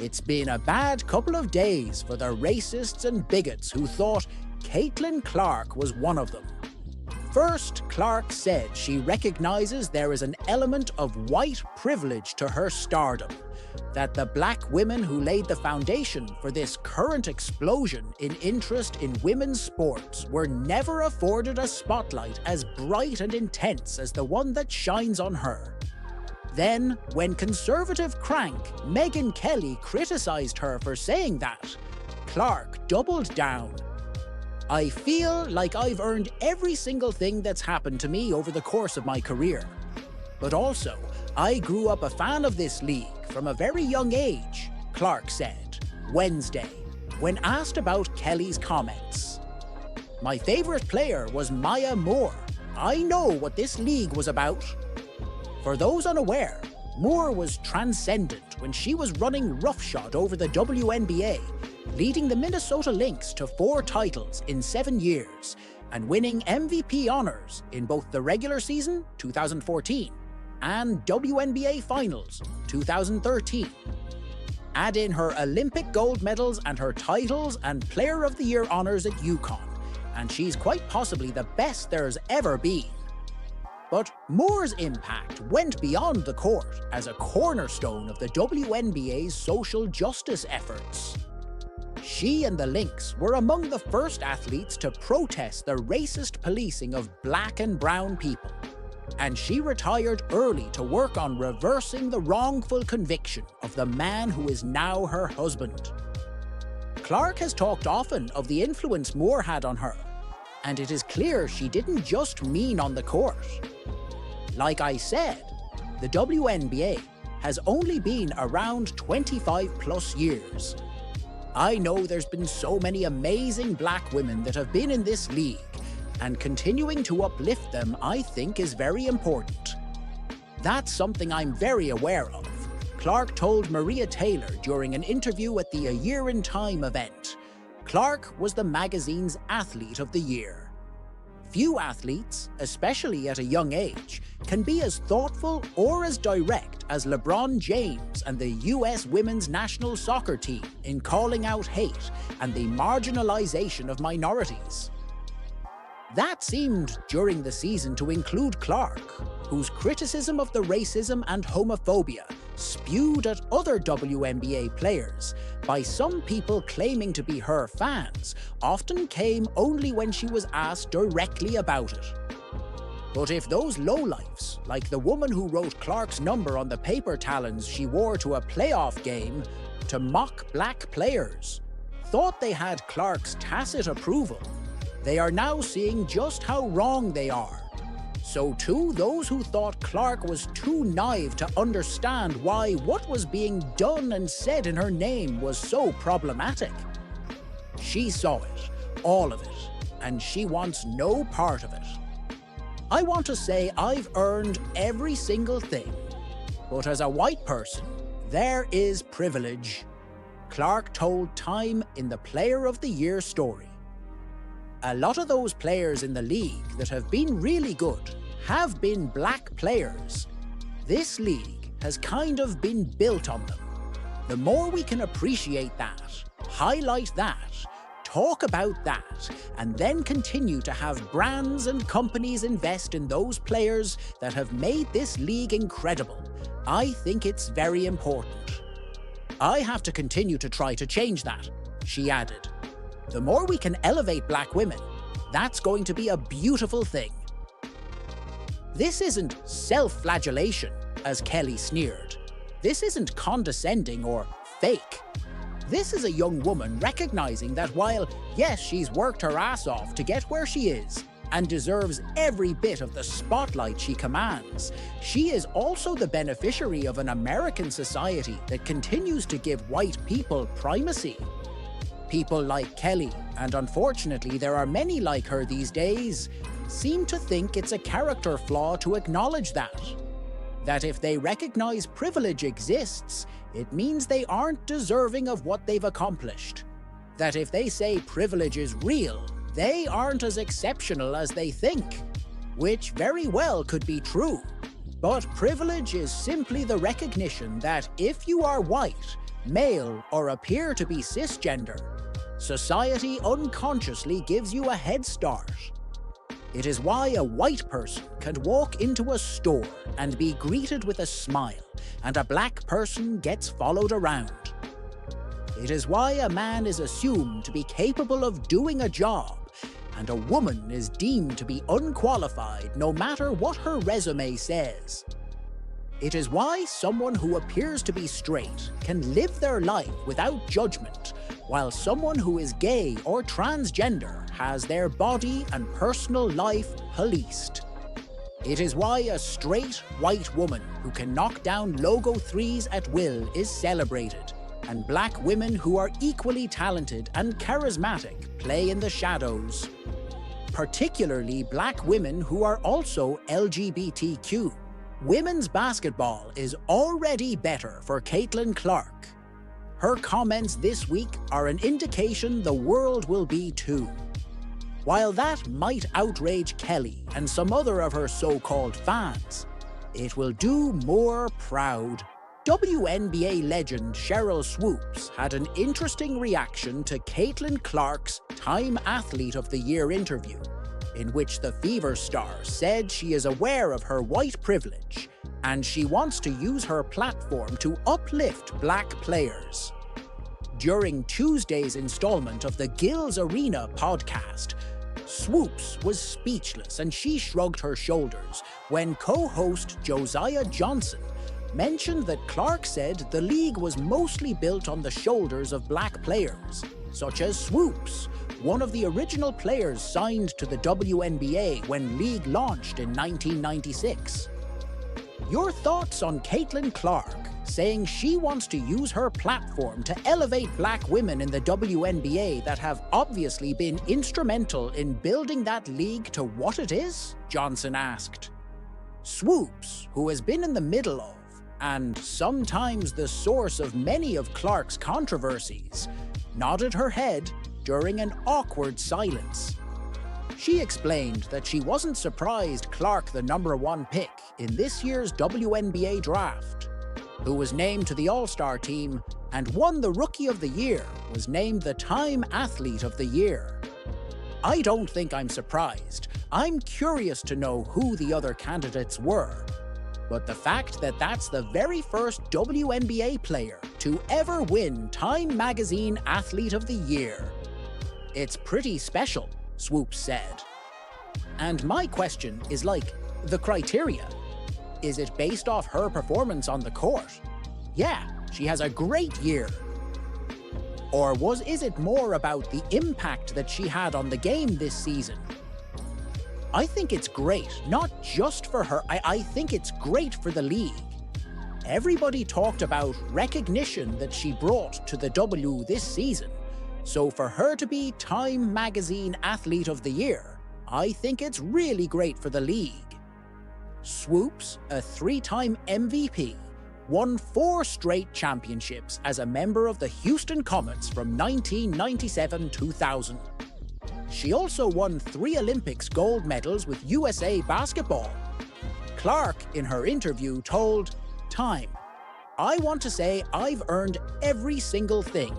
It's been a bad couple of days for the racists and bigots who thought Caitlin Clark was one of them. First, Clark said she recognizes there is an element of white privilege to her stardom, that the black women who laid the foundation for this current explosion in interest in women's sports were never afforded a spotlight as bright and intense as the one that shines on her. Then, when conservative crank Megyn Kelly criticized her for saying that, Clark doubled down. "I feel like I've earned every single thing that's happened to me over the course of my career. But also, I grew up a fan of this league from a very young age," Clark said Wednesday, when asked about Kelly's comments. "My favorite player was Maya Moore. I know what this league was about." For those unaware, Moore was transcendent when she was running roughshod over the WNBA, leading the Minnesota Lynx to 4 titles in 7 years and winning MVP honors in both the regular season 2014 and WNBA Finals 2013. Add in her Olympic gold medals and her titles and Player of the Year honors at UConn, and she's quite possibly the best there's ever been. But Moore's impact went beyond the court as a cornerstone of the WNBA's social justice efforts. She and the Lynx were among the first athletes to protest the racist policing of black and brown people, and she retired early to work on reversing the wrongful conviction of the man who is now her husband. Clark has talked often of the influence Moore had on her, and it is clear she didn't just mean on the court. Like I said, the WNBA has only been around 25+ years. I know there's been so many amazing black women that have been in this league, and continuing to uplift them I think is very important. That's something I'm very aware of, Clark told Maria Taylor during an interview at the A Year in Time event. Clark was the magazine's Athlete of the Year. Few athletes, especially at a young age, can be as thoughtful or as direct as LeBron James and the US women's national soccer team in calling out hate and the marginalization of minorities. That seemed during the season to include Clark, whose criticism of the racism and homophobia spewed at other WNBA players by some people claiming to be her fans often came only when she was asked directly about it. But if those lowlifes, like the woman who wrote Clark's number on the paper talons she wore to a playoff game to mock black players, thought they had Clark's tacit approval, they are now seeing just how wrong they are. So too those who thought Clark was too naive to understand why what was being done and said in her name was so problematic. She saw it, all of it, and she wants no part of it. "I want to say I've earned every single thing, but as a white person, there is privilege," Clark told Time in the Player of the Year story. A lot of those players in the league that have been really good have been black players. This league has kind of been built on them. The more we can appreciate that, highlight that, talk about that, and then continue to have brands and companies invest in those players that have made this league incredible, I think it's very important. I have to continue to try to change that, she added. The more we can elevate black women, that's going to be a beautiful thing. This isn't self-flagellation, as Kelly sneered. This isn't condescending or fake. This is a young woman recognizing that while, yes, she's worked her ass off to get where she is and deserves every bit of the spotlight she commands, she is also the beneficiary of an American society that continues to give white people primacy. People like Kelly, and unfortunately there are many like her these days, seem to think it's a character flaw to acknowledge that. That if they recognize privilege exists, it means they aren't deserving of what they've accomplished. That if they say privilege is real, they aren't as exceptional as they think, which very well could be true. But privilege is simply the recognition that if you are white, male, or appear to be cisgender, society unconsciously gives you a head start. It is why a white person can walk into a store and be greeted with a smile, and a black person gets followed around. It is why a man is assumed to be capable of doing a job, and a woman is deemed to be unqualified no matter what her resume says. It is why someone who appears to be straight can live their life without judgment, while someone who is gay or transgender has their body and personal life policed. It is why a straight, white woman who can knock down logo threes at will is celebrated, and black women who are equally talented and charismatic play in the shadows. Particularly black women who are also LGBTQ. Women's basketball is already better for Caitlin Clark. Her comments this week are an indication the world will be too. While that might outrage Kelly and some other of her so-called fans, it will do more proud. WNBA legend Sheryl Swoopes had an interesting reaction to Caitlin Clark's Time Athlete of the Year interview, in which the Fever star said she is aware of her white privilege and she wants to use her platform to uplift black players. During Tuesday's installment of the Gills Arena podcast, Swoopes was speechless and she shrugged her shoulders when co-host Josiah Johnson mentioned that Clark said the league was mostly built on the shoulders of black players, such as Swoopes, one of the original players signed to the WNBA when league launched in 1996. Your thoughts on Caitlin Clark saying she wants to use her platform to elevate black women in the WNBA that have obviously been instrumental in building that league to what it is? Johnson asked. Swoopes, who has been in the middle of, and sometimes the source of many of Clark's controversies, nodded her head during an awkward silence. She explained that she wasn't surprised Clark, the #1 pick in this year's WNBA draft, who was named to the All-Star team and won the Rookie of the Year, was named the Time Athlete of the Year. I don't think I'm surprised. I'm curious to know who the other candidates were. But the fact that that's the very first WNBA player to ever win Time Magazine Athlete of the Year, it's pretty special, Swoopes said. And my question is the criteria. Is it based off her performance on the court? Yeah, she has a great year. Or is it more about the impact that she had on the game this season? I think it's great, not just for her, I think it's great for the league. Everybody talked about recognition that she brought to the W this season, so for her to be Time Magazine Athlete of the Year, I think it's really great for the league. Swoopes, a 3-time MVP, won 4 straight championships as a member of the Houston Comets from 1997-2000. She also won 3 Olympics gold medals with USA Basketball. Clark, in her interview, told Time, "I want to say I've earned every single thing,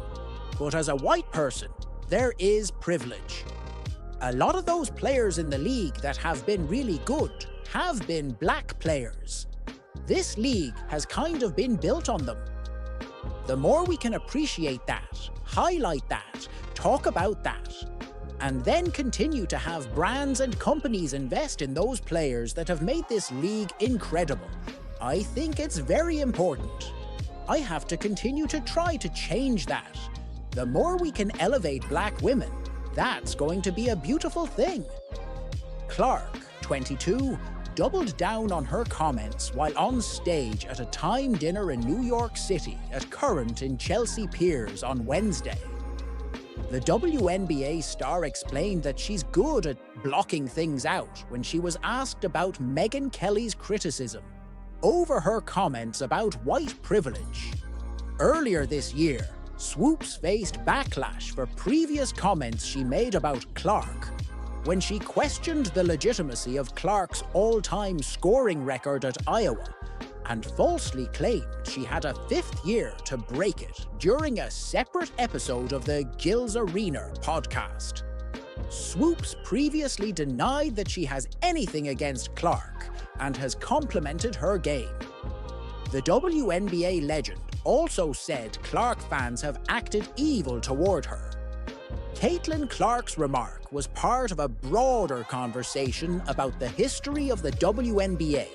but as a white person, there is privilege. A lot of those players in the league that have been really good have been black players. This league has kind of been built on them. The more we can appreciate that, highlight that, talk about that, and then continue to have brands and companies invest in those players that have made this league incredible, I think it's very important. I have to continue to try to change that. The more we can elevate black women, that's going to be a beautiful thing." Clark, 22, doubled down on her comments while on stage at a Time dinner in New York City at Current in Chelsea Piers on Wednesday. The WNBA star explained that she's good at blocking things out when she was asked about Megyn Kelly's criticism over her comments about white privilege. Earlier this year, Swoopes faced backlash for previous comments she made about Clark when she questioned the legitimacy of Clark's all-time scoring record at Iowa and falsely claimed she had a 5th year to break it during a separate episode of the Gil's Arena podcast. Swoopes previously denied that she has anything against Clark and has complimented her game. The WNBA legend also said Clark fans have acted evil toward her. Caitlin Clark's remark was part of a broader conversation about the history of the WNBA,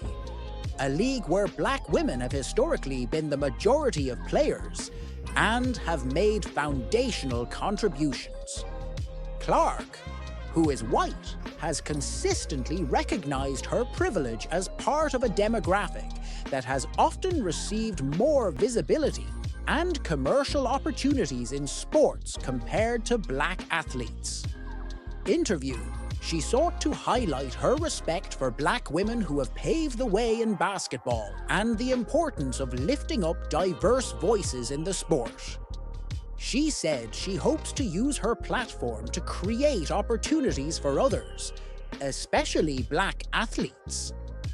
a league where black women have historically been the majority of players and have made foundational contributions. Clark, who is white, has consistently recognized her privilege as part of a demographic that has often received more visibility and commercial opportunities in sports compared to black athletes. Interview, she sought to highlight her respect for black women who have paved the way in basketball and the importance of lifting up diverse voices in the sport. She said she hopes to use her platform to create opportunities for others, especially black athletes,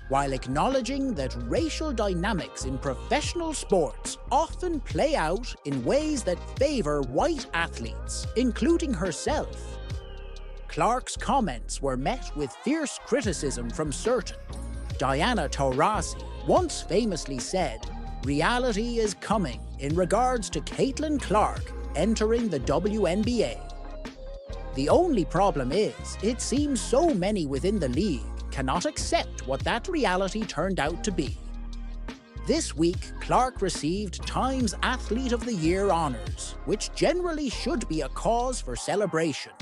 while acknowledging that racial dynamics in professional sports often play out in ways that favor white athletes, including herself. Clark's comments were met with fierce criticism from certain. Diana Taurasi once famously said, "Reality is coming" in regards to Caitlin Clark entering the WNBA. The only problem is, it seems so many within the league cannot accept what that reality turned out to be. This week, Clark received Time's Athlete of the Year honors, which generally should be a cause for celebration.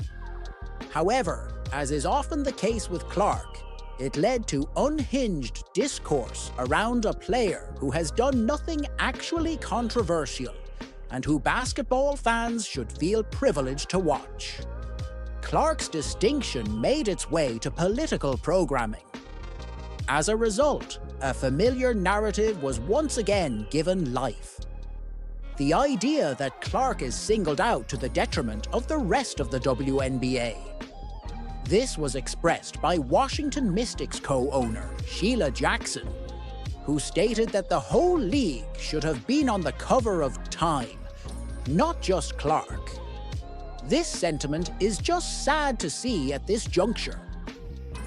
However, as is often the case with Clark, it led to unhinged discourse around a player who has done nothing actually controversial and who basketball fans should feel privileged to watch. Clark's distinction made its way to political programming. As a result, a familiar narrative was once again given life. The idea that Clark is singled out to the detriment of the rest of the WNBA. This was expressed by Washington Mystics co-owner Sheila Jackson, who stated that the whole league should have been on the cover of Time, not just Clark. This sentiment is just sad to see at this juncture.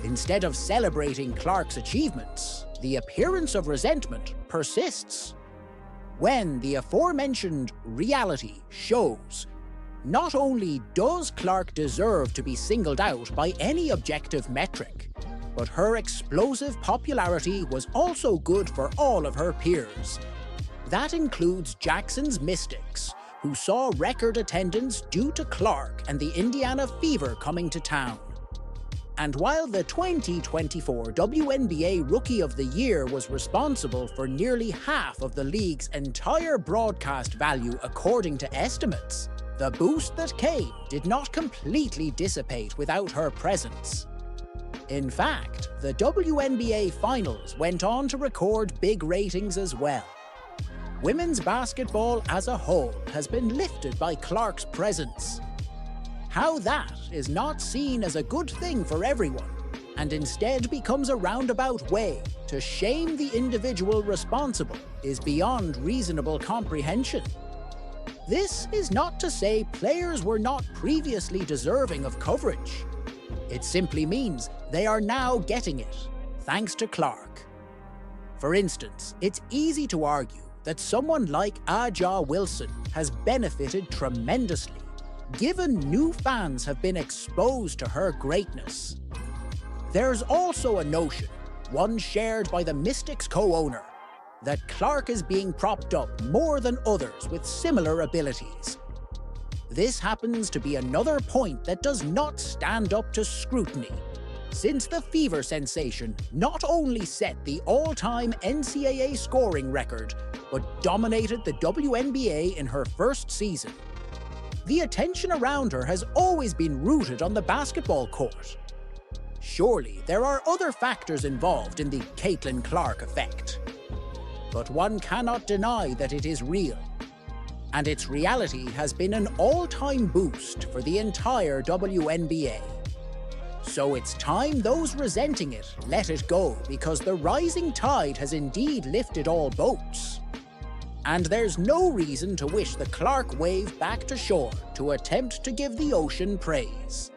Instead of celebrating Clark's achievements, the appearance of resentment persists. When the aforementioned reality shows, not only does Clark deserve to be singled out by any objective metric, but her explosive popularity was also good for all of her peers. That includes Jackson's Mystics, who saw record attendance due to Clark and the Indiana Fever coming to town. And while the 2024 WNBA Rookie of the Year was responsible for nearly half of the league's entire broadcast value according to estimates, the boost that came did not completely dissipate without her presence. In fact, the WNBA Finals went on to record big ratings as well. Women's basketball as a whole has been lifted by Clark's presence. How that is not seen as a good thing for everyone, and instead becomes a roundabout way to shame the individual responsible, is beyond reasonable comprehension. This is not to say players were not previously deserving of coverage. It simply means they are now getting it, thanks to Clark. For instance, it's easy to argue that someone like Aja Wilson has benefited tremendously, given new fans have been exposed to her greatness. There's also a notion, one shared by the Mystics co-owner, that Clark is being propped up more than others with similar abilities. This happens to be another point that does not stand up to scrutiny, since the Fever sensation not only set the all-time NCAA scoring record, but dominated the WNBA in her first season. The attention around her has always been rooted on the basketball court. Surely there are other factors involved in the Caitlin Clark effect. But one cannot deny that it is real, and its reality has been an all-time boost for the entire WNBA. So it's time those resenting it let it go, because the rising tide has indeed lifted all boats. And there's no reason to wish the Clark wave back to shore to attempt to give the ocean praise.